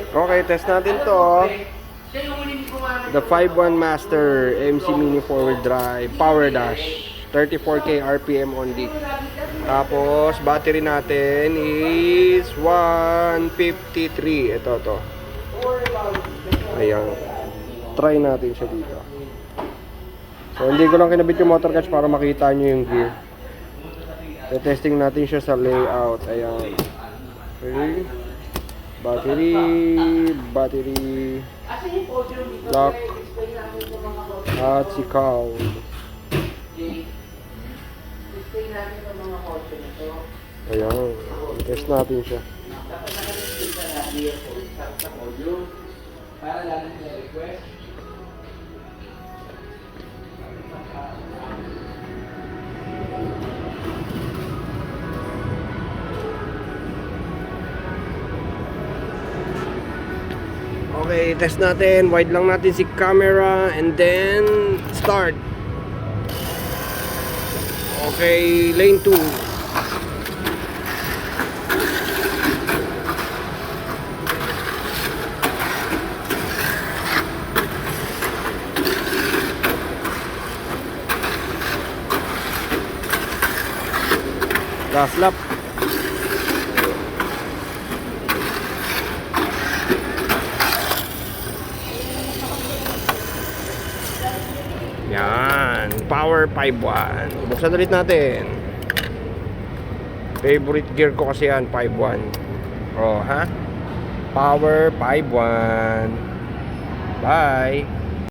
Okay, test natin to. The 5.1 Master MC Mini 4-wheel drive Power Dash 34K RPM only. Tapos battery natin is 153. Ito to. Ayan. Try natin siya dito. So hindi ko lang kinabit yung motor catch para makita nyo yung gear. Testing natin siya sa layout. Ayan. Okay. Battery, lock, at si cow. Ayan, test natin siya. Okay, test natin. Wide lang natin si camera and then start. Okay, lane 2. Last lap. Yan, Power 5.1. Buksan ulit natin. Favorite gear ko kasi yan, 5.1. Oh, ha? Power 5.1. Bye.